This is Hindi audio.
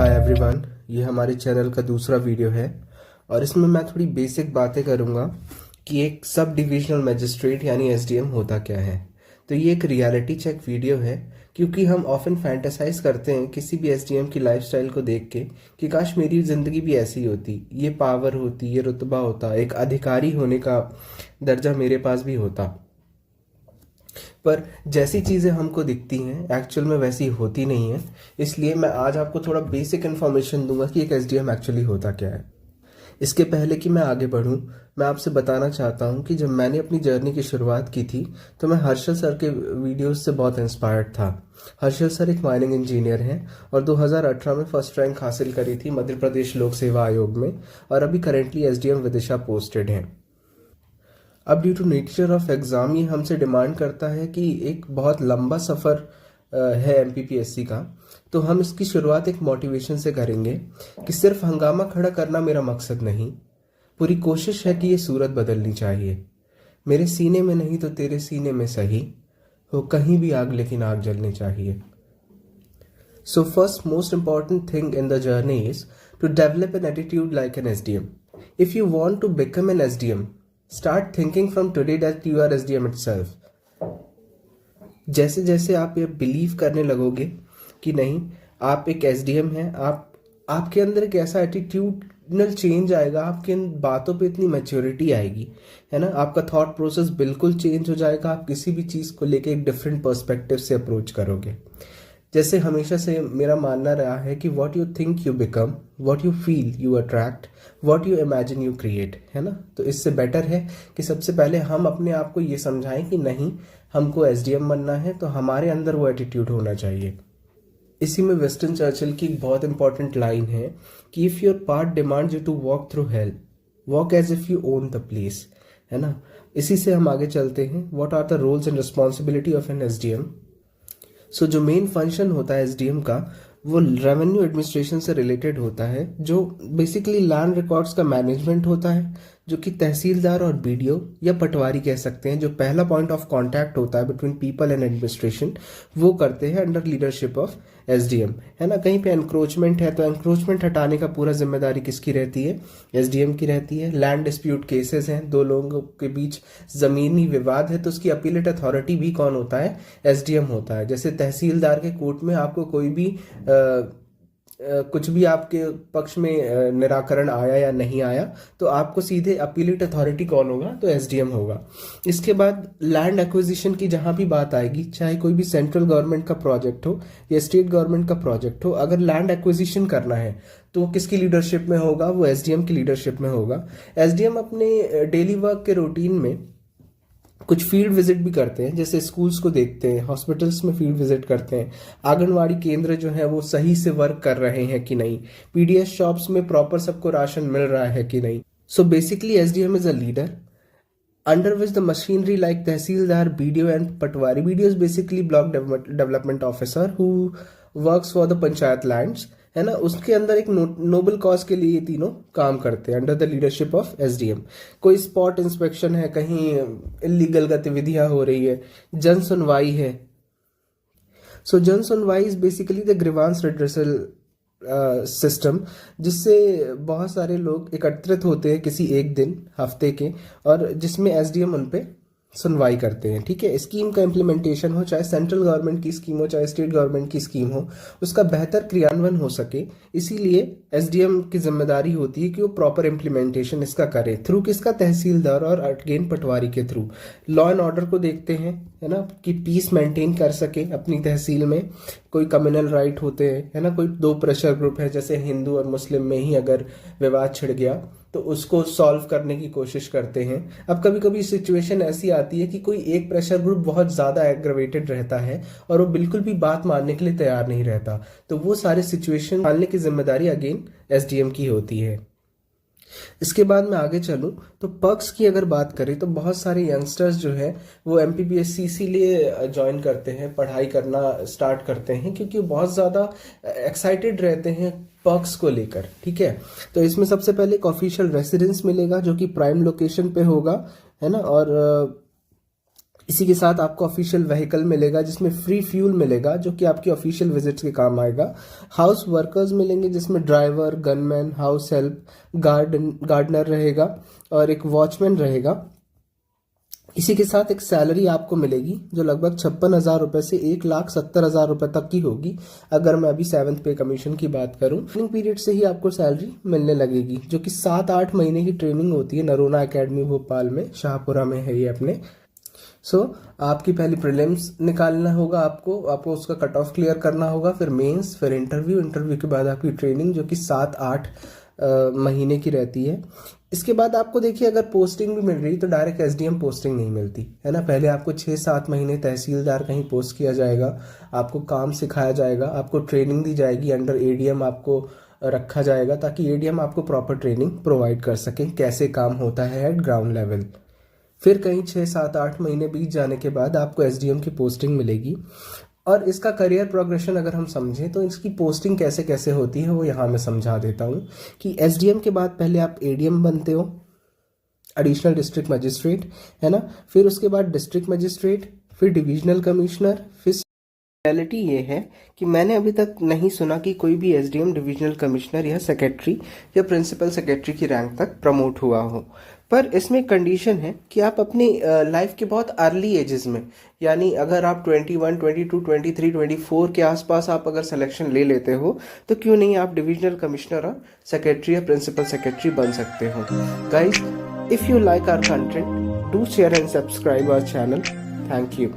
हाय एवरीवन, ये हमारे चैनल का दूसरा वीडियो है और इसमें मैं थोड़ी बेसिक बातें करूँगा कि एक सब डिविजनल मजिस्ट्रेट यानी एसडीएम होता क्या है। तो ये एक रियलिटी चेक वीडियो है क्योंकि हम ऑफन फैंटेसाइज करते हैं किसी भी एसडीएम की लाइफस्टाइल को देख के कि काश मेरी ज़िंदगी भी ऐसी होती, ये पावर होती, ये रुतबा होता, एक अधिकारी होने का दर्जा मेरे पास भी होता। पर जैसी चीज़ें हमको दिखती हैं एक्चुअल में वैसी होती नहीं है। इसलिए मैं आज आपको थोड़ा बेसिक इन्फॉर्मेशन दूंगा कि एक एसडीएम एक्चुअली होता क्या है। इसके पहले कि मैं आगे बढ़ूं, मैं आपसे बताना चाहता हूं कि जब मैंने अपनी जर्नी की शुरुआत की थी तो मैं हर्षल सर के वीडियोस से बहुत इंस्पायर्ड था। हर्षल सर एक माइनिंग इंजीनियर हैं और 2018 में फर्स्ट रैंक हासिल करी थी मध्य प्रदेश लोक सेवा आयोग में और अभी करेंटली एसडीएम विदिशा पोस्टेड हैं। अब due to nature of exam ये हमसे डिमांड करता है कि एक बहुत लंबा सफ़र है एमपीपीएससी का, तो हम इसकी शुरुआत एक मोटिवेशन से करेंगे कि सिर्फ हंगामा खड़ा करना मेरा मकसद नहीं, पूरी कोशिश है कि ये सूरत बदलनी चाहिए। मेरे सीने में नहीं तो तेरे सीने में सही हो, कहीं भी आग लेकिन आग जलनी चाहिए। So first most important thing in the journey is to develop an attitude like an SDM. If you want to become an SDM, start thinking from today that you are SDM itself. जैसे जैसे आप ये बिलीव करने लगोगे कि नहीं आप एक एसडीएम हैं, आपके अंदर एक ऐसा एटीट्यूडनल चेंज आएगा, आपके इन बातों पे इतनी मैच्योरिटी आएगी, है ना। आपका थॉट प्रोसेस बिल्कुल चेंज हो जाएगा। आप किसी भी चीज़ को लेके एक डिफरेंट पर्सपेक्टिव से अप्रोच करोगे। जैसे हमेशा से मेरा मानना रहा है कि what you think you become, what you feel you attract, what you imagine you create, है ना। तो इससे बेटर है कि सबसे पहले हम अपने आप को ये समझाएं कि नहीं हमको एसडीएम बनना है, तो हमारे अंदर वो एटीट्यूड होना चाहिए। इसी में विंस्टन चर्चिल की एक बहुत इंपॉर्टेंट लाइन है कि if your part demands you to walk through hell, walk as if you own the place, है ना। इसी से हम आगे चलते हैं। What are the roles and responsibility of an SDM. So जो मेन फंक्शन होता है एसडीएम का वो रेवेन्यू एडमिनिस्ट्रेशन से रिलेटेड होता है, जो बेसिकली लैंड रिकॉर्ड्स का मैनेजमेंट होता है, जो कि तहसीलदार और बीडीओ या पटवारी कह सकते हैं, जो पहला पॉइंट ऑफ कांटेक्ट होता है बिटवीन पीपल एंड एडमिनिस्ट्रेशन, वो करते हैं अंडर लीडरशिप ऑफ एसडीएम, है ना। कहीं पे एनक्रोचमेंट है तो एनक्रोचमेंट हटाने का पूरा जिम्मेदारी किसकी रहती है? एसडीएम की रहती है। लैंड डिस्प्यूट केसेस हैं, दो लोगों के बीच जमीनी विवाद है तो उसकी अपीलेट अथॉरिटी भी कौन होता है? एसडीएम होता है। जैसे तहसीलदार के कोर्ट में आपको कोई भी कुछ भी आपके पक्ष में निराकरण आया या नहीं आया तो आपको सीधे अपीलेट अथॉरिटी कौन होगा? तो एसडीएम होगा। इसके बाद लैंड एक्विजिशन की जहां भी बात आएगी, चाहे कोई भी सेंट्रल गवर्नमेंट का प्रोजेक्ट हो या स्टेट गवर्नमेंट का प्रोजेक्ट हो, अगर लैंड एक्विजिशन करना है तो किसकी लीडरशिप में होगा? वो एसडीएम की लीडरशिप में होगा। एसडीएम अपने डेली वर्क के रूटीन में कुछ फील्ड विजिट भी करते हैं, जैसे स्कूल्स को देखते हैं, हॉस्पिटल्स में फील्ड विजिट करते हैं, आंगनवाड़ी केंद्र जो है वो सही से वर्क कर रहे हैं कि नहीं, पीडीएस शॉप्स में प्रॉपर सबको राशन मिल रहा है कि नहीं। So basically SDM is a leader under which the machinery like tehsildar, BDO and Patwari, BDO is basically block development officer who works for the panchayat lands, है ना, उसके अंदर एक नोबल कॉज के लिए ये तीनों काम करते हैं under the leadership of SDM. कोई स्पॉट इंस्पेक्शन है, कहीं इलीगल गतिविधियां हो रही है, जन सुनवाई है। सो जन सुनवाई is basically the grievance redressal system, जिससे बहुत सारे लोग एकत्रित होते हैं किसी एक दिन हफ्ते के, और जिसमें एसडीएम उन पे सुनवाई करते हैं। ठीक है, स्कीम का इम्प्लीमेंटेशन हो, चाहे सेंट्रल गवर्नमेंट की स्कीम हो चाहे स्टेट गवर्नमेंट की स्कीम हो, उसका बेहतर क्रियान्वयन हो सके, इसीलिए एसडीएम की जिम्मेदारी होती है कि वो प्रॉपर इम्प्लीमेंटेशन इसका करे। थ्रू किसका? तहसीलदार और अगेन पटवारी के थ्रू। लॉ एंड ऑर्डर को देखते हैं, है ना, कि पीस मेंटेन कर सके अपनी तहसील में। कोई कम्युनल राइट होते हैं, है ना, कोई दो प्रेशर ग्रुप है, जैसे हिंदू और मुस्लिम में ही अगर विवाद छिड़ गया तो उसको सॉल्व करने की कोशिश करते हैं। अब कभी कभी सिचुएशन ऐसी आती है कि कोई एक प्रेशर ग्रुप बहुत ज़्यादा एग्रवेटेड रहता है और वो बिल्कुल भी बात मानने के लिए तैयार नहीं रहता, तो वो सारे सिचुएशन संभालने की जिम्मेदारी अगेन एसडीएम की होती है। इसके बाद मैं आगे चलूं तो पर्क्स की अगर बात करें तो बहुत सारे यंगस्टर्स जो है वो एमपीपीएससी इसीलिए ज्वाइन करते हैं, पढ़ाई करना स्टार्ट करते हैं क्योंकि वो बहुत ज़्यादा एक्साइटेड रहते हैं पर्क्स को लेकर। ठीक है, तो इसमें सबसे पहले एक ऑफिशियल रेसिडेंस मिलेगा जो कि प्राइम लोकेशन पे होगा, है ना, और इसी के साथ आपको ऑफिशियल व्हीकल मिलेगा जिसमें फ्री फ्यूल मिलेगा जो कि आपकी ऑफिशियल विजिट्स के काम आएगा। हाउस वर्कर्स मिलेंगे जिसमें driver, gunman, house help, gardener रहेगा और एक वॉचमैन रहेगा। इसी के साथ एक सैलरी आपको मिलेगी जो लगभग 56,000 रुपये से 1,70,000 रुपये तक की होगी। अगर मैं अभी 7th पे कमीशन की बात करूं, ट्रेनिंग पीरियड से ही आपको सैलरी मिलने लगेगी जो कि 7-8 महीने की ट्रेनिंग होती है। नरोना एकेडमी भोपाल में, शाहपुरा में है ये अपने। आपकी पहली प्रीलिम्स निकालना होगा, आपको उसका कट ऑफ क्लियर करना होगा, फिर मेंस, फिर इंटरव्यू के बाद आपकी ट्रेनिंग जो कि 7-8 महीने की रहती है। इसके बाद आपको देखिए अगर पोस्टिंग भी मिल रही तो डायरेक्ट एसडीएम पोस्टिंग नहीं मिलती है ना। पहले आपको 6-7 महीने तहसीलदार कहीं पोस्ट किया जाएगा, आपको काम सिखाया जाएगा, आपको ट्रेनिंग दी जाएगी, अंडर एडीएम आपको रखा जाएगा ताकि एडीएम आपको प्रॉपर ट्रेनिंग प्रोवाइड कर सकें कैसे काम होता है एट ग्राउंड लेवल। फिर कहीं 6-7-8 महीने बीत जाने के बाद आपको एसडीएम की पोस्टिंग मिलेगी। और इसका करियर प्रोग्रेशन अगर हम समझें तो इसकी पोस्टिंग कैसे कैसे होती है वो यहाँ मैं समझा देता हूँ कि एसडीएम के बाद पहले आप एडीएम बनते हो, एडिशनल डिस्ट्रिक्ट मजिस्ट्रेट, है ना। फिर उसके बाद डिस्ट्रिक्ट मजिस्ट्रेट, फिर डिविजनल कमिश्नर। फिर रियलिटी ये है कि मैंने अभी तक नहीं सुना कि कोई भी एसडीएम डिविजनल कमिश्नर या सेक्रेटरी या प्रिंसिपल सेक्रेटरी की रैंक तक प्रमोट हुआ हो। पर इसमें कंडीशन है कि आप अपनी लाइफ के बहुत अर्ली एजेस में, यानी अगर आप 21, 22, 23, 24 के आसपास आप अगर सिलेक्शन ले लेते हो तो क्यों नहीं आप डिविजनल कमिश्नर और सेक्रेटरी या प्रिंसिपल सेक्रेटरी बन सकते हो। Guys, if you like our content, do share and subscribe our channel. Thank you.